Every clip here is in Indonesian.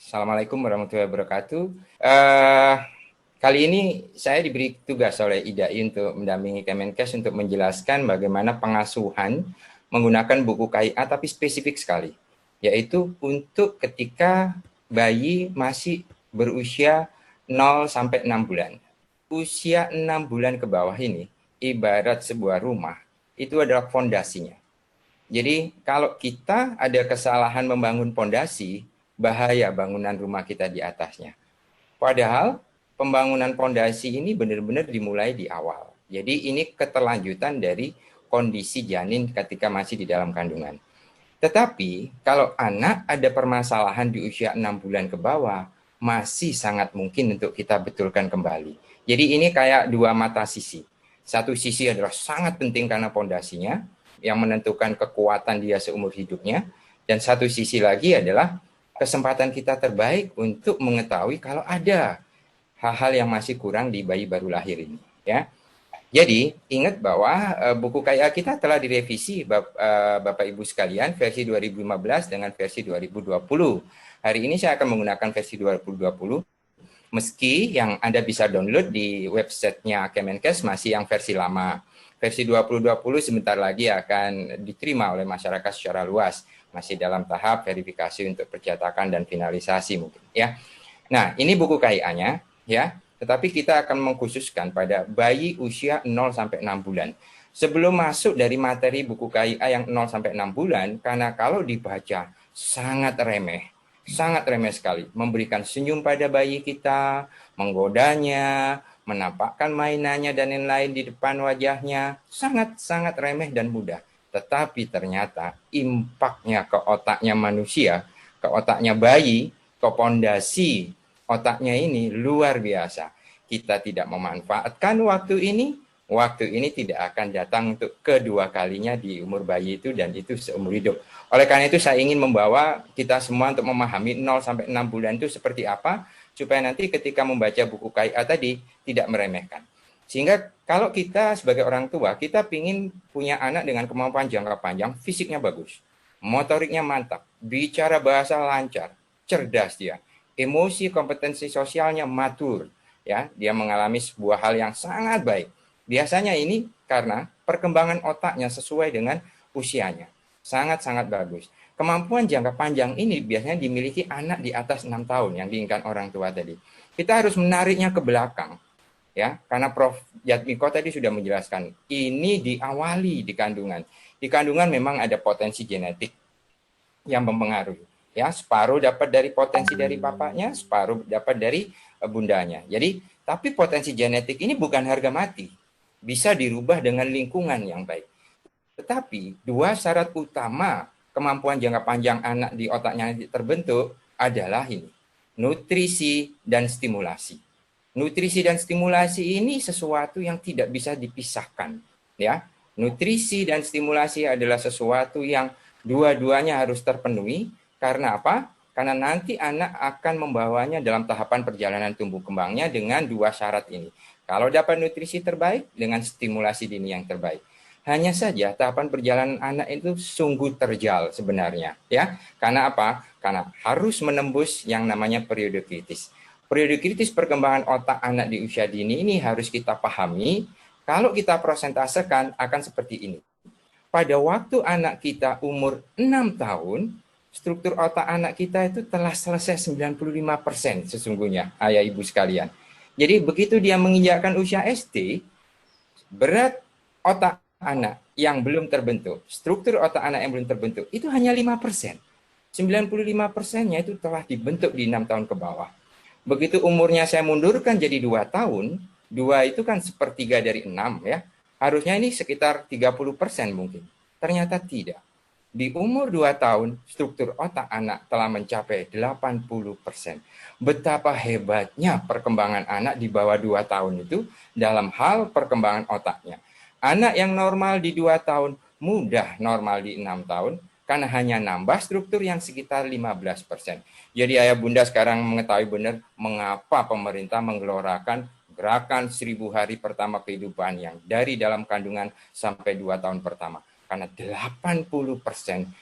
Assalamualaikum warahmatullahi wabarakatuh. Eh, Kali ini saya diberi tugas oleh IDAI untuk mendampingi Kemenkes untuk menjelaskan bagaimana pengasuhan menggunakan buku KIA tapi spesifik sekali, yaitu untuk ketika bayi masih berusia 0 sampai 6 bulan. Usia 6 bulan ke bawah ini ibarat sebuah rumah, itu adalah fondasinya. Jadi kalau kita ada kesalahan membangun fondasi, bahaya bangunan rumah kita di atasnya. Padahal pembangunan fondasi ini benar-benar dimulai di awal. Jadi ini keterlanjutan dari kondisi janin ketika masih di dalam kandungan. Tetapi kalau anak ada permasalahan di usia 6 bulan ke bawah, masih sangat mungkin untuk kita betulkan kembali. Jadi ini kayak dua mata sisi. Satu sisi adalah sangat penting karena fondasinya, yang menentukan kekuatan dia seumur hidupnya. Dan satu sisi lagi adalah kesempatan kita terbaik untuk mengetahui kalau ada hal-hal yang masih kurang di bayi baru lahir ini. Ya, jadi, ingat bahwa buku KIA kita telah direvisi Bapak Ibu sekalian versi 2015 dengan versi 2020. Hari ini saya akan menggunakan versi 2020, meski yang Anda bisa download di websitenya Kemenkes masih yang versi lama. Versi 2020 sebentar lagi akan diterima oleh masyarakat secara luas, masih dalam tahap verifikasi untuk percetakan dan finalisasi mungkin. Ya. Nah, ini buku KIA-nya, ya. Tetapi kita akan mengkhususkan pada bayi usia 0 sampai 6 bulan. Sebelum masuk dari materi buku KIA yang 0 sampai 6 bulan, karena kalau dibaca sangat remeh sekali. Memberikan senyum pada bayi kita, menggodanya, menampakkan mainannya dan lain-lain di depan wajahnya, sangat-sangat remeh dan mudah. Tetapi ternyata impaknya ke otaknya manusia, ke otaknya bayi, ke pondasi otaknya ini luar biasa. Kita tidak memanfaatkan waktu ini tidak akan datang untuk kedua kalinya di umur bayi itu dan itu seumur hidup. Oleh karena itu saya ingin membawa kita semua untuk memahami 0 sampai 6 bulan itu seperti apa supaya nanti ketika membaca buku KIA tadi tidak meremehkan. Sehingga kalau kita sebagai orang tua, kita ingin punya anak dengan kemampuan jangka panjang, fisiknya bagus, motoriknya mantap, bicara bahasa lancar, cerdas dia, emosi kompetensi sosialnya matur, ya, dia mengalami sebuah hal yang sangat baik. Biasanya ini karena perkembangan otaknya sesuai dengan usianya. Sangat-sangat bagus. Kemampuan jangka panjang ini biasanya dimiliki anak di atas 6 tahun yang diinginkan orang tua tadi. Kita harus menariknya ke belakang, ya, karena Prof. Jatmiko tadi sudah menjelaskan, ini diawali di kandungan. Di kandungan memang ada potensi genetik yang mempengaruhi. Ya, separuh dapat dari potensi dari bapaknya, separuh dapat dari bundanya. Jadi, tapi potensi genetik ini bukan harga mati. Bisa dirubah dengan lingkungan yang baik. Tetapi dua syarat utama kemampuan jangka panjang anak di otaknya terbentuk adalah ini, nutrisi dan stimulasi. Nutrisi dan stimulasi ini sesuatu yang tidak bisa dipisahkan, ya. Nutrisi dan stimulasi adalah sesuatu yang dua-duanya harus terpenuhi. Karena apa? Karena nanti anak akan membawanya dalam tahapan perjalanan tumbuh kembangnya dengan dua syarat ini. Kalau dapat nutrisi terbaik dengan stimulasi dini yang terbaik. Hanya saja tahapan perjalanan anak itu sungguh terjal sebenarnya, ya. Karena apa? Karena harus menembus yang namanya periode kritis. Periode kritis perkembangan otak anak di usia dini ini harus kita pahami. Kalau kita prosentasekan akan seperti ini. Pada waktu anak kita umur 6 tahun, struktur otak anak kita itu telah selesai 95% sesungguhnya, ayah ibu sekalian. Jadi begitu dia menginjakkan usia SD, berat otak anak yang belum terbentuk, struktur otak anak yang belum terbentuk, itu hanya 5%. 95%-nya itu telah dibentuk di 6 tahun ke bawah. Begitu umurnya saya mundurkan jadi 2 tahun, 2 itu kan sepertiga dari 6 ya. Harusnya ini sekitar 30% mungkin. Ternyata tidak. Di umur 2 tahun, struktur otak anak telah mencapai 80%. Betapa hebatnya perkembangan anak di bawah 2 tahun itu dalam hal perkembangan otaknya. Anak yang normal di 2 tahun, mudah normal di 6 tahun, karena hanya nambah struktur yang sekitar 15%. Jadi ayah bunda sekarang mengetahui benar mengapa pemerintah menggelorakan gerakan 1000 hari pertama kehidupan yang dari dalam kandungan sampai 2 tahun pertama. Karena 80%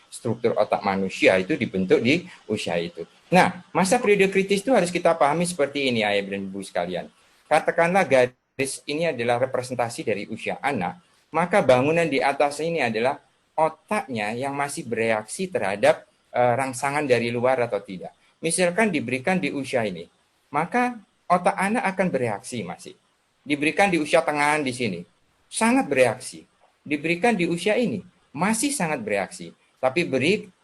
struktur otak manusia itu dibentuk di usia itu. Nah, masa periode kritis itu harus kita pahami seperti ini, ayah dan ibu sekalian. Katakanlah garis ini adalah representasi dari usia anak, maka bangunan di atas ini adalah otaknya yang masih bereaksi terhadap rangsangan dari luar atau tidak. Misalkan diberikan di usia ini, maka otak anak akan bereaksi masih. Diberikan di usia tengahan di sini, sangat bereaksi. Diberikan di usia ini, masih sangat bereaksi. Tapi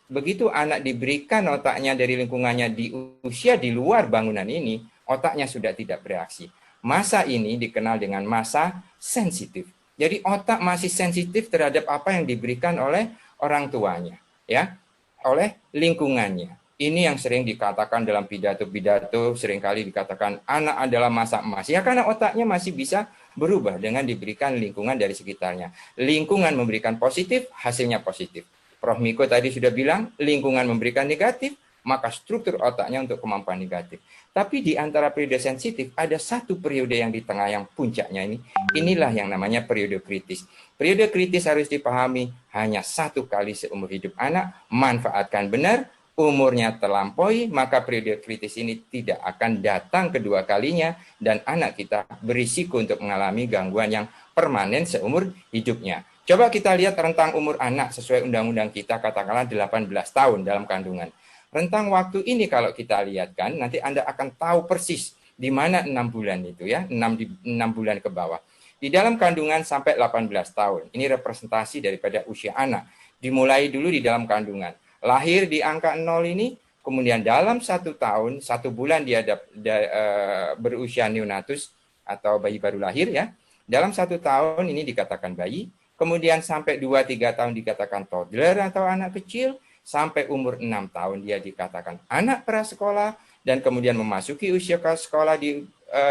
begitu anak diberikan otaknya dari lingkungannya di usia di luar bangunan ini, otaknya sudah tidak bereaksi. Masa ini dikenal dengan masa sensitif. Jadi otak masih sensitif terhadap apa yang diberikan oleh orang tuanya, ya, oleh lingkungannya. Ini yang sering dikatakan dalam pidato-pidato, seringkali dikatakan anak adalah masa emas. Ya karena otaknya masih bisa berubah dengan diberikan lingkungan dari sekitarnya. Lingkungan memberikan positif, hasilnya positif. Prof. Miko tadi sudah bilang, lingkungan memberikan negatif, maka struktur otaknya untuk kemampuan negatif. Tapi di antara periode sensitif, ada satu periode yang di tengah yang puncaknya ini. Inilah yang namanya periode kritis. Periode kritis harus dipahami hanya satu kali seumur hidup anak, manfaatkan benar, umurnya terlampaui, maka periode kritis ini tidak akan datang kedua kalinya dan anak kita berisiko untuk mengalami gangguan yang permanen seumur hidupnya. Coba kita lihat rentang umur anak sesuai undang-undang kita, katakanlah 18 tahun dalam kandungan. Rentang waktu ini kalau kita lihat kan, nanti Anda akan tahu persis di mana 6 bulan itu ya, 6 bulan ke bawah. Di dalam kandungan sampai 18 tahun, ini representasi daripada usia anak. Dimulai dulu di dalam kandungan. Lahir di angka 0 ini, kemudian dalam 1 tahun, 1 bulan dia berusia neonatus atau bayi baru lahir ya. Dalam 1 tahun ini dikatakan bayi, kemudian sampai 2-3 tahun dikatakan toddler atau anak kecil, sampai umur 6 tahun dia dikatakan anak prasekolah, dan kemudian memasuki usia sekolah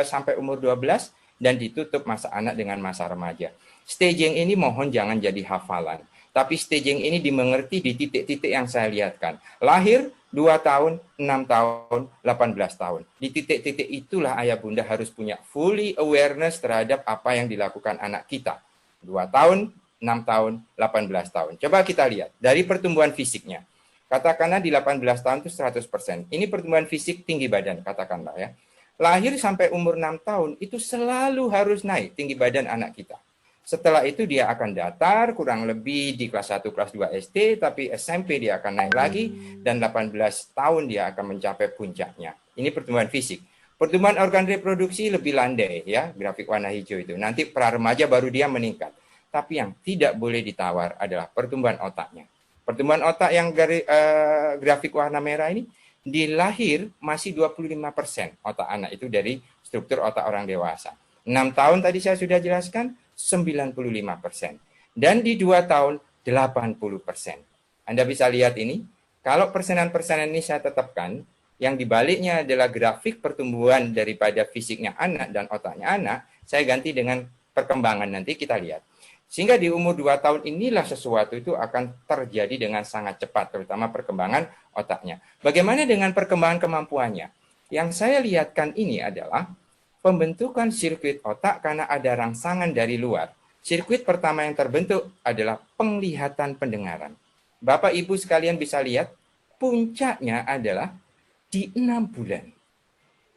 sampai umur 12, dan ditutup masa anak dengan masa remaja. Staging ini mohon jangan jadi hafalan. Tapi staging ini dimengerti di titik-titik yang saya lihatkan. Lahir 2 tahun, 6 tahun, 18 tahun. Di titik-titik itulah ayah bunda harus punya fully awareness terhadap apa yang dilakukan anak kita. 2 tahun, 6 tahun, 18 tahun. Coba kita lihat dari pertumbuhan fisiknya. Katakanlah di 18 tahun itu 100%. Ini pertumbuhan fisik tinggi badan, katakanlah ya. Lahir sampai umur 6 tahun itu selalu harus naik tinggi badan anak kita. Setelah itu dia akan datar kurang lebih di kelas 1, kelas 2 SD, tapi SMP dia akan naik lagi, dan 18 tahun dia akan mencapai puncaknya. Ini pertumbuhan fisik. Pertumbuhan organ reproduksi lebih landai ya, grafik warna hijau itu. Nanti pra remaja baru dia meningkat. Tapi yang tidak boleh ditawar adalah pertumbuhan otaknya. Pertumbuhan otak yang grafik warna merah ini, di lahir masih 25% otak anak itu dari struktur otak orang dewasa. 6 tahun tadi saya sudah jelaskan, 95%. Dan di 2 tahun, 80%. Anda bisa lihat ini, kalau persenan-persenan ini saya tetapkan, yang dibaliknya adalah grafik pertumbuhan daripada fisiknya anak dan otaknya anak, saya ganti dengan perkembangan nanti kita lihat. Sehingga di umur 2 tahun inilah sesuatu itu akan terjadi dengan sangat cepat, terutama perkembangan otaknya. Bagaimana dengan perkembangan kemampuannya? Yang saya lihatkan ini adalah pembentukan sirkuit otak karena ada rangsangan dari luar. Sirkuit pertama yang terbentuk adalah penglihatan pendengaran. Bapak Ibu sekalian bisa lihat, puncaknya adalah di 6 bulan.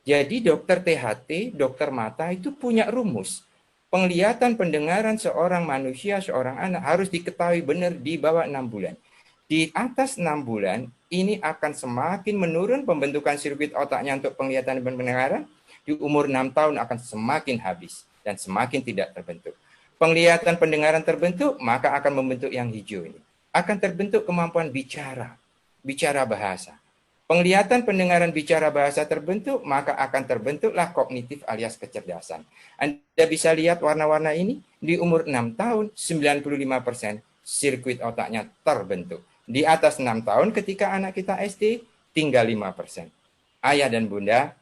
Jadi dokter THT, dokter mata itu punya rumus. Penglihatan pendengaran seorang manusia, seorang anak harus diketahui benar di bawah 6 bulan. Di atas 6 bulan, ini akan semakin menurun pembentukan sirkuit otaknya untuk penglihatan dan pendengaran. Di umur 6 tahun akan semakin habis dan semakin tidak terbentuk. Penglihatan pendengaran terbentuk, maka akan membentuk yang hijau ini. Akan terbentuk kemampuan bicara bahasa. Penglihatan pendengaran bicara bahasa terbentuk, maka akan terbentuklah kognitif alias kecerdasan. Anda bisa lihat warna-warna ini, di umur 6 tahun, 95% sirkuit otaknya terbentuk. Di atas 6 tahun ketika anak kita SD, tinggal 5%. Ayah dan bunda,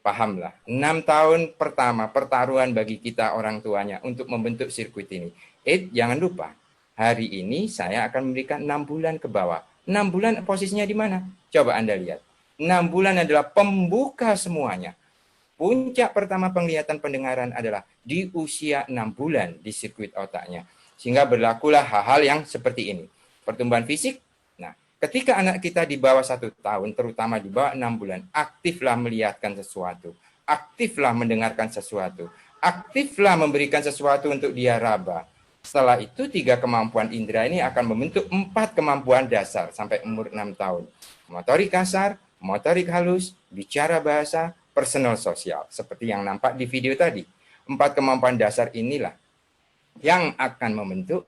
pahamlah, 6 tahun pertama pertaruhan bagi kita orang tuanya untuk membentuk sirkuit ini. Jangan lupa, hari ini saya akan memberikan 6 bulan ke bawah. 6 bulan posisinya di mana? Coba Anda lihat. 6 bulan adalah pembuka semuanya. Puncak pertama penglihatan pendengaran adalah di usia 6 bulan di sirkuit otaknya. Sehingga berlakulah hal-hal yang seperti ini. Pertumbuhan fisik, nah ketika anak kita di bawah 1 tahun, terutama di bawah 6 bulan, aktiflah melihatkan sesuatu, aktiflah mendengarkan sesuatu, aktiflah memberikan sesuatu untuk dia raba. Setelah itu 3 kemampuan indera ini akan membentuk 4 kemampuan dasar sampai umur 6 tahun. Motorik kasar, motorik halus, bicara bahasa, personal sosial. Seperti yang nampak di video tadi. 4 kemampuan dasar inilah yang akan membentuk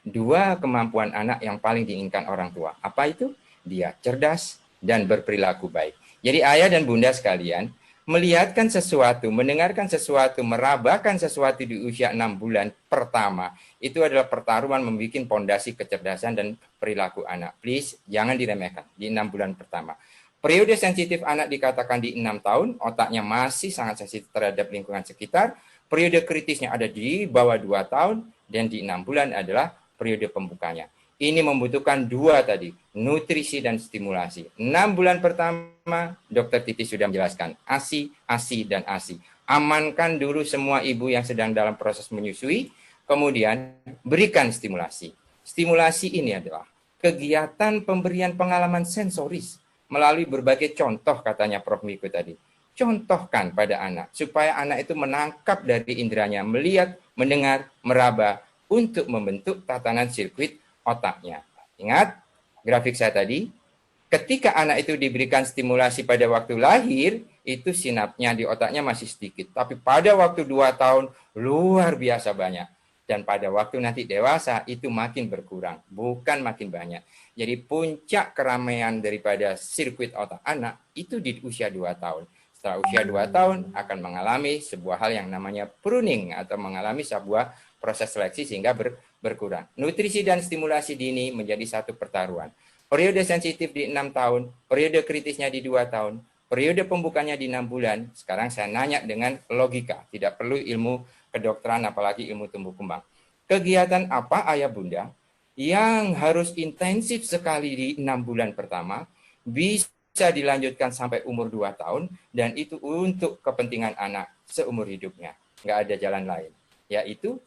2 kemampuan anak yang paling diinginkan orang tua. Apa itu? Dia cerdas dan berperilaku baik. Jadi ayah dan bunda sekalian, melihatkan sesuatu, mendengarkan sesuatu, merabakan sesuatu di usia 6 bulan pertama, itu adalah pertarungan membuat pondasi kecerdasan dan perilaku anak. Please, jangan diremehkan di 6 bulan pertama. Periode sensitif anak dikatakan di 6 tahun, otaknya masih sangat sensitif terhadap lingkungan sekitar. Periode kritisnya ada di bawah 2 tahun, dan di 6 bulan adalah periode pembukanya. Ini membutuhkan 2 tadi, nutrisi dan stimulasi. 6 bulan pertama, Dokter Titi sudah menjelaskan, ASI, ASI, dan ASI. Amankan dulu semua ibu yang sedang dalam proses menyusui, kemudian berikan stimulasi. Stimulasi ini adalah kegiatan pemberian pengalaman sensoris melalui berbagai contoh, katanya Prof. Miko tadi. Contohkan pada anak, supaya anak itu menangkap dari inderanya, melihat, mendengar, meraba, untuk membentuk tatanan sirkuit otaknya. Ingat grafik saya tadi, ketika anak itu diberikan stimulasi pada waktu lahir, itu sinapsnya di otaknya masih sedikit. Tapi pada waktu 2 tahun, luar biasa banyak. Dan pada waktu nanti dewasa, itu makin berkurang, bukan makin banyak. Jadi puncak keramaian daripada sirkuit otak anak, itu di usia 2 tahun. Setelah usia 2 tahun, akan mengalami sebuah hal yang namanya pruning, atau mengalami sebuah proses seleksi sehingga berkurang. Nutrisi dan stimulasi dini menjadi satu pertaruhan. Periode sensitif di 6 tahun, periode kritisnya di 2 tahun, periode pembukanya di 6 bulan. Sekarang saya nanya dengan logika, tidak perlu ilmu kedokteran apalagi ilmu tumbuh kembang. Kegiatan apa ayah bunda yang harus intensif sekali di 6 bulan pertama, bisa dilanjutkan sampai umur 2 tahun, dan itu untuk kepentingan anak seumur hidupnya. Nggak ada jalan lain, yaitu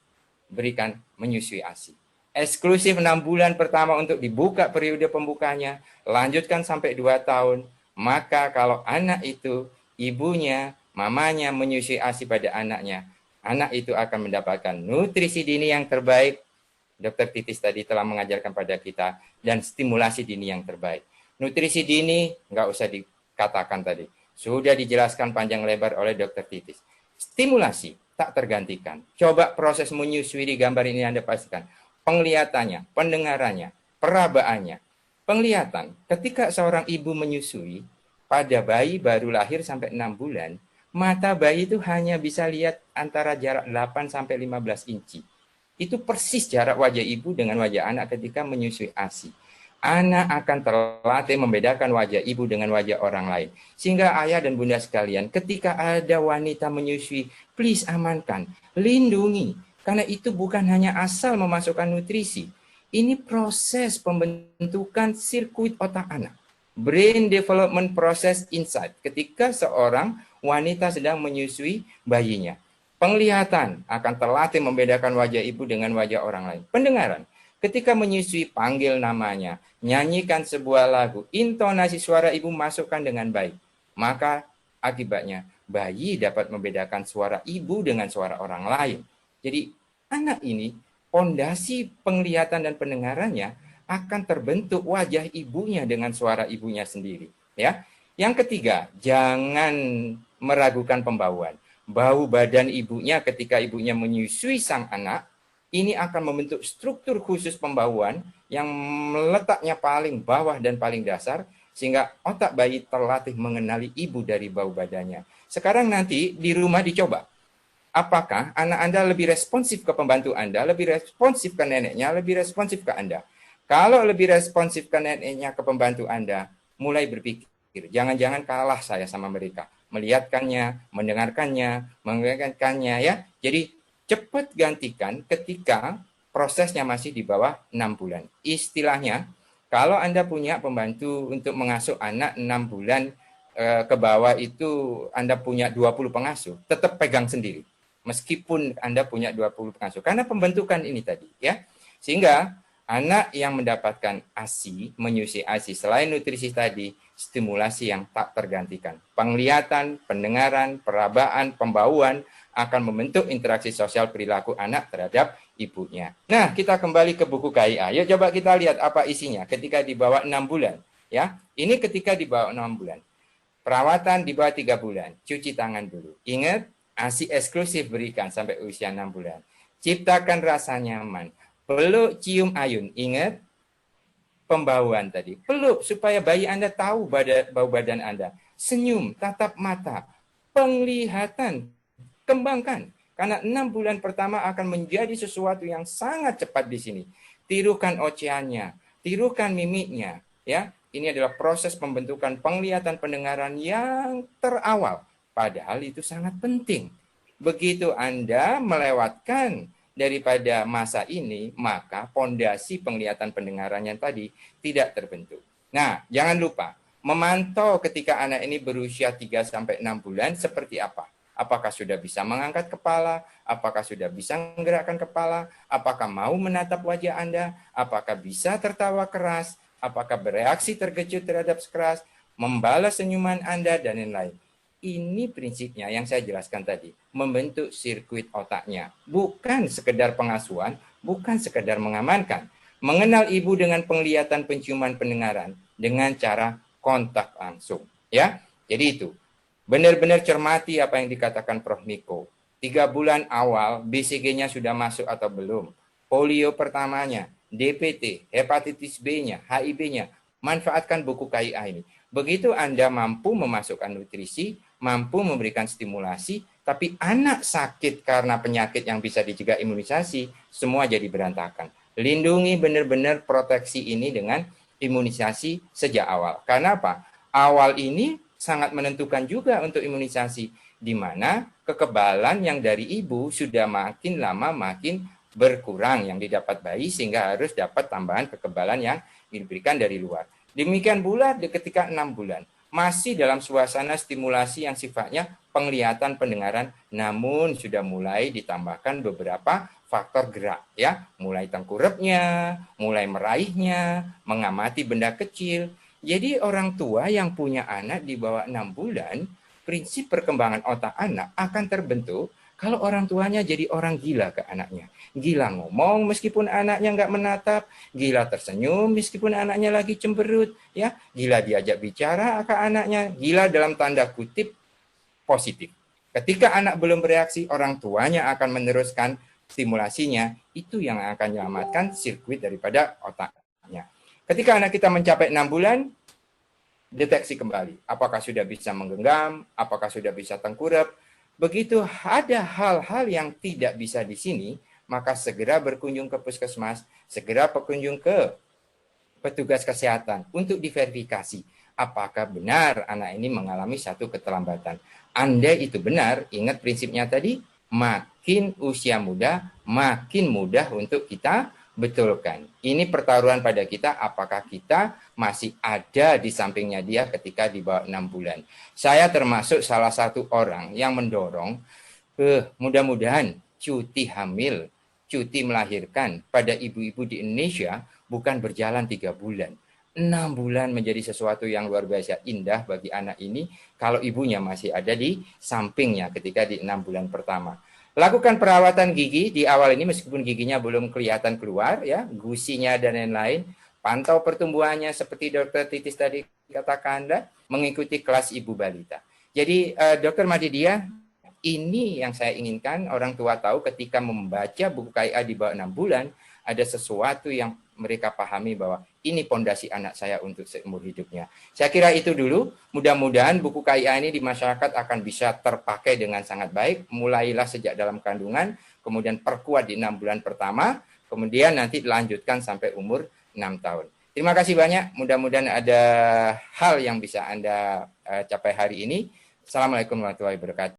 berikan menyusui ASI. Eksklusif 6 bulan pertama untuk dibuka periode pembukanya, lanjutkan sampai 2 tahun. Maka kalau anak itu, ibunya, mamanya menyusui ASI pada anaknya, anak itu akan mendapatkan nutrisi dini yang terbaik. Dokter Titis tadi telah mengajarkan pada kita, dan stimulasi dini yang terbaik. Nutrisi dini nggak usah dikatakan tadi, sudah dijelaskan panjang lebar oleh Dokter Titis. Stimulasi tak tergantikan. Coba proses menyusui di gambar ini Anda pastikan. Penglihatannya, pendengarannya, perabaannya. Penglihatan, ketika seorang ibu menyusui pada bayi baru lahir sampai 6 bulan, mata bayi itu hanya bisa lihat antara jarak 8 sampai 15 inci. Itu persis jarak wajah ibu dengan wajah anak ketika menyusui ASI. Anak akan terlatih membedakan wajah ibu dengan wajah orang lain. Sehingga ayah dan bunda sekalian, ketika ada wanita menyusui, please amankan, lindungi. Karena itu bukan hanya asal memasukkan nutrisi. Ini proses pembentukan sirkuit otak anak. Brain development process inside. Ketika seorang wanita sedang menyusui bayinya. Penglihatan akan terlatih membedakan wajah ibu dengan wajah orang lain. Pendengaran. Ketika menyusui, panggil namanya, nyanyikan sebuah lagu, intonasi suara ibu masukkan dengan baik. Maka akibatnya bayi dapat membedakan suara ibu dengan suara orang lain. Jadi anak ini, pondasi penglihatan dan pendengarannya akan terbentuk wajah ibunya dengan suara ibunya sendiri. Ya. Yang ketiga, jangan meragukan pembauan. Bau badan ibunya ketika ibunya menyusui sang anak, ini akan membentuk struktur khusus pembauan yang letaknya paling bawah dan paling dasar, sehingga otak bayi terlatih mengenali ibu dari bau badannya. Sekarang nanti di rumah dicoba. Apakah anak Anda lebih responsif ke pembantu Anda, lebih responsif ke neneknya, lebih responsif ke Anda? Kalau lebih responsif ke neneknya, ke pembantu Anda, mulai berpikir, jangan-jangan kalah saya sama mereka. Melihatkannya, mendengarkannya, ya. Jadi cepat gantikan ketika prosesnya masih di bawah 6 bulan. Istilahnya, kalau Anda punya pembantu untuk mengasuh anak 6 bulan ke bawah itu, Anda punya 20 pengasuh, tetap pegang sendiri. meskipun Anda punya 20 pengasuh. Karena pembentukan ini tadi, ya. Sehingga anak yang mendapatkan ASI, menyusui ASI, selain nutrisi tadi, stimulasi yang tak tergantikan. Penglihatan, pendengaran, perabaan, pembauan akan membentuk interaksi sosial perilaku anak terhadap ibunya. Nah, kita kembali ke buku KIA. Yuk coba kita lihat apa isinya ketika di bawah 6 bulan. Ya, ini ketika di bawah 6 bulan. Perawatan di bawah 3 bulan. Cuci tangan dulu. Ingat, ASI eksklusif berikan sampai usia 6 bulan. Ciptakan rasa nyaman. Peluk, cium, ayun. Ingat, pembauan tadi. Peluk supaya bayi Anda tahu bau badan Anda. Senyum, tatap mata. Penglihatan, kembangkan. Karena 6 bulan pertama akan menjadi sesuatu yang sangat cepat di sini. Tirukan ocehannya, tirukan mimiknya. Ya, ini adalah proses pembentukan penglihatan pendengaran yang terawal. Padahal itu sangat penting. Begitu Anda melewatkan daripada masa ini, maka pondasi penglihatan pendengarannya tadi tidak terbentuk. Nah, jangan lupa memantau ketika anak ini berusia 3-6 bulan seperti apa. Apakah sudah bisa mengangkat kepala? Apakah sudah bisa menggerakkan kepala? Apakah mau menatap wajah Anda? Apakah bisa tertawa keras? Apakah bereaksi terkejut terhadap keras? Membalas senyuman Anda dan lain-lain. Ini prinsipnya yang saya jelaskan tadi, membentuk sirkuit otaknya. Bukan sekedar pengasuhan, bukan sekedar mengamankan. Mengenal ibu dengan penglihatan, penciuman, pendengaran dengan cara kontak langsung. Ya, jadi itu. Benar-benar cermati apa yang dikatakan Prof. Niko. 3 bulan awal, BCG-nya sudah masuk atau belum? Polio pertamanya, DPT, hepatitis B-nya, HIV-nya. Manfaatkan buku KIA ini. Begitu Anda mampu memasukkan nutrisi, mampu memberikan stimulasi, tapi anak sakit karena penyakit yang bisa dicegah imunisasi, semua jadi berantakan. Lindungi benar-benar proteksi ini dengan imunisasi sejak awal. Karena apa? Awal ini sangat menentukan juga untuk imunisasi, di mana kekebalan yang dari ibu sudah makin lama makin berkurang yang didapat bayi, sehingga harus dapat tambahan kekebalan yang diberikan dari luar. Demikian pula ketika 6 bulan. Masih dalam suasana stimulasi yang sifatnya penglihatan, pendengaran, namun sudah mulai ditambahkan beberapa faktor gerak, ya, mulai tengkurapnya, mulai meraihnya, mengamati benda kecil. Jadi orang tua yang punya anak di bawah 6 bulan, prinsip perkembangan otak anak akan terbentuk kalau orang tuanya jadi orang gila ke anaknya. Gila ngomong meskipun anaknya nggak menatap, gila tersenyum meskipun anaknya lagi cemberut, ya, gila diajak bicara ke anaknya, gila dalam tanda kutip positif. Ketika anak belum bereaksi, orang tuanya akan meneruskan stimulasinya, itu yang akan menyelamatkan sirkuit daripada otaknya. Ketika anak kita mencapai 6 bulan, deteksi kembali. Apakah sudah bisa menggenggam, apakah sudah bisa tengkurap. Begitu ada hal-hal yang tidak bisa di sini, maka segera berkunjung ke puskesmas, segera berkunjung ke petugas kesehatan untuk diverifikasi apakah benar anak ini mengalami satu keterlambatan. Andai itu benar, ingat prinsipnya tadi, makin usia muda, makin mudah untuk kita betulkan. Ini pertaruhan pada kita, apakah kita masih ada di sampingnya dia ketika di bawah 6 bulan. Saya termasuk salah satu orang yang mendorong, mudah-mudahan cuti hamil, cuti melahirkan pada ibu-ibu di Indonesia bukan berjalan 3 bulan. 6 bulan menjadi sesuatu yang luar biasa indah bagi anak ini kalau ibunya masih ada di sampingnya ketika di 6 bulan pertama. Lakukan perawatan gigi di awal ini meskipun giginya belum kelihatan keluar, ya, gusinya dan lain-lain. Pantau pertumbuhannya seperti Dr. Titis tadi katakan, mengikuti kelas ibu balita. Jadi Dr. Madidia, ini yang saya inginkan orang tua tahu ketika membaca buku KIA di bawah 6 bulan, ada sesuatu yang mereka pahami bahwa ini pondasi anak saya untuk seumur hidupnya. Saya kira itu dulu. Mudah-mudahan buku KIA ini di masyarakat akan bisa terpakai dengan sangat baik. Mulailah sejak dalam kandungan, kemudian perkuat di 6 bulan pertama, kemudian nanti dilanjutkan sampai umur 6 tahun. Terima kasih banyak. Mudah-mudahan ada hal yang bisa Anda capai hari ini. Assalamualaikum warahmatullahi wabarakatuh.